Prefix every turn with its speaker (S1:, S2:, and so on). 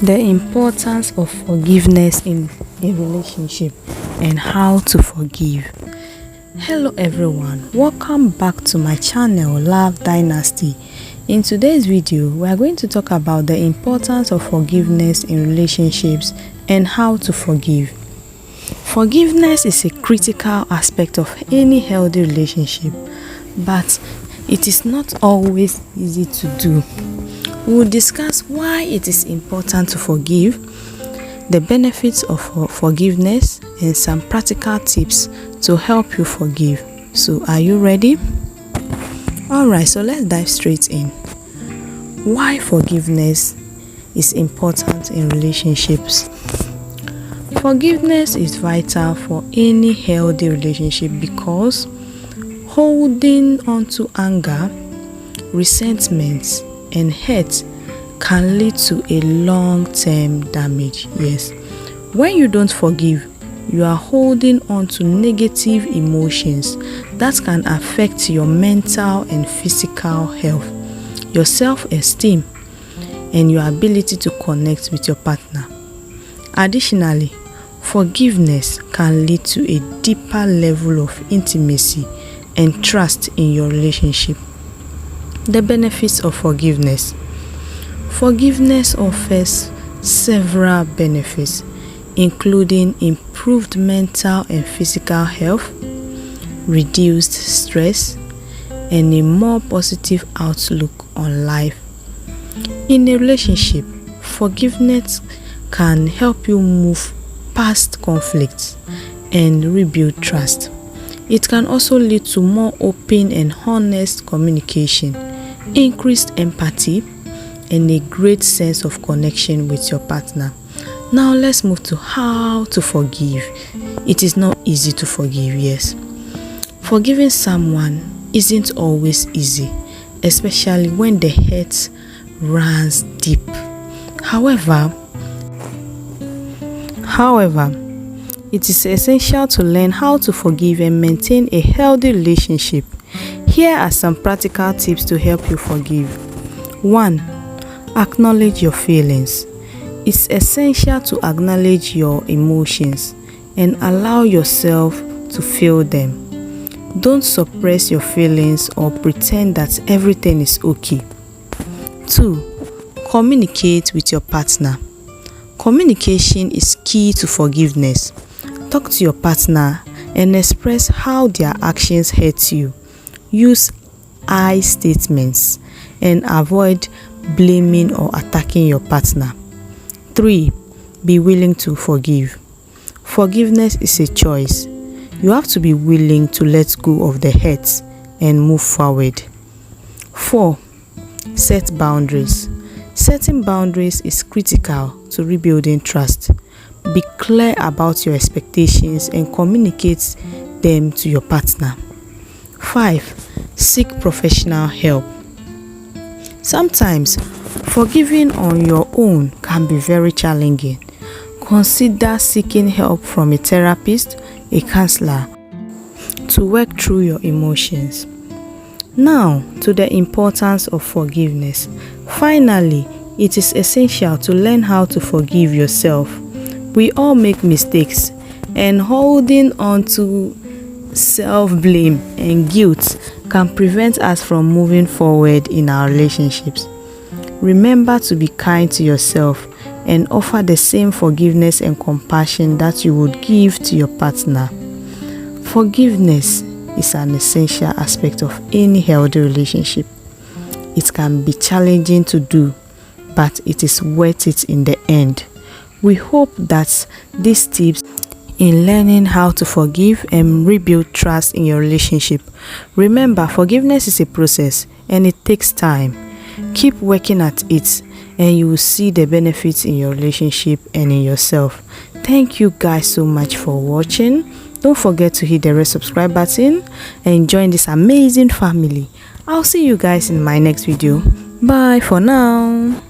S1: The importance of forgiveness in a relationship and how to forgive. Hello everyone, welcome back to my channel Love Dynasty. In today's video, we are going to talk about the importance of forgiveness in relationships and how to forgive. Forgiveness is a critical aspect of any healthy relationship, but it is not always easy to do. We will discuss why it is important to forgive, the benefits of forgiveness, and some practical tips to help you forgive. So, are you ready? Alright, so let's dive straight in. Why forgiveness is important in relationships. Forgiveness is vital for any healthy relationship because holding on to anger, resentment, and hurt can lead to a long-term damage. Yes, when you don't forgive, you are holding on to negative emotions that can affect your mental and physical health, your self-esteem, and your ability to connect with your partner. Additionally, forgiveness can lead to a deeper level of intimacy and trust in your relationship. The benefits of forgiveness. Forgiveness offers several benefits, including improved mental and physical health, reduced stress, and a more positive outlook on life. In a relationship, forgiveness can help you move past conflicts and rebuild trust. It can also lead to more open and honest communication, increased empathy, and a great sense of connection with your partner. Now let's move to how to forgive. It is not easy to forgive, yes. Forgiving someone isn't always easy, especially when the hurt runs deep. However, it is essential to learn how to forgive and maintain a healthy relationship. Here are some practical tips to help you forgive. 1. Acknowledge your feelings. It's essential to acknowledge your emotions and allow yourself to feel them. Don't suppress your feelings or pretend that everything is okay. 2. Communicate with your partner. Communication is key to forgiveness. Talk to your partner and express how their actions hurt you. Use I statements and avoid blaming or attacking your partner. 3. Be willing to forgive. Forgiveness is a choice. You have to be willing to let go of the hurt and move forward. 4. Set boundaries. Setting boundaries is critical to rebuilding trust. Be clear about your expectations and communicate them to your partner. 5. Seek professional help. Sometimes, forgiving on your own can be very challenging. Consider seeking help from a therapist, a counselor, to work through your emotions. Now, to the importance of forgiveness. Finally, it is essential to learn how to forgive yourself. We all make mistakes, and holding on to self-blame and guilt can prevent us from moving forward in our relationships. Remember to be kind to yourself and offer the same forgiveness and compassion that you would give to your partner. Forgiveness is an essential aspect of any healthy relationship. It can be challenging to do, but it is worth it in the end. We hope that these tips in learning how to forgive and rebuild trust in your relationship. Remember, forgiveness is a process and it takes time. Keep working at it and you will see the benefits in your relationship and in yourself. Thank you guys so much for watching. Don't forget to hit the red subscribe button and join this amazing family. I'll see you guys in my next video. Bye for now.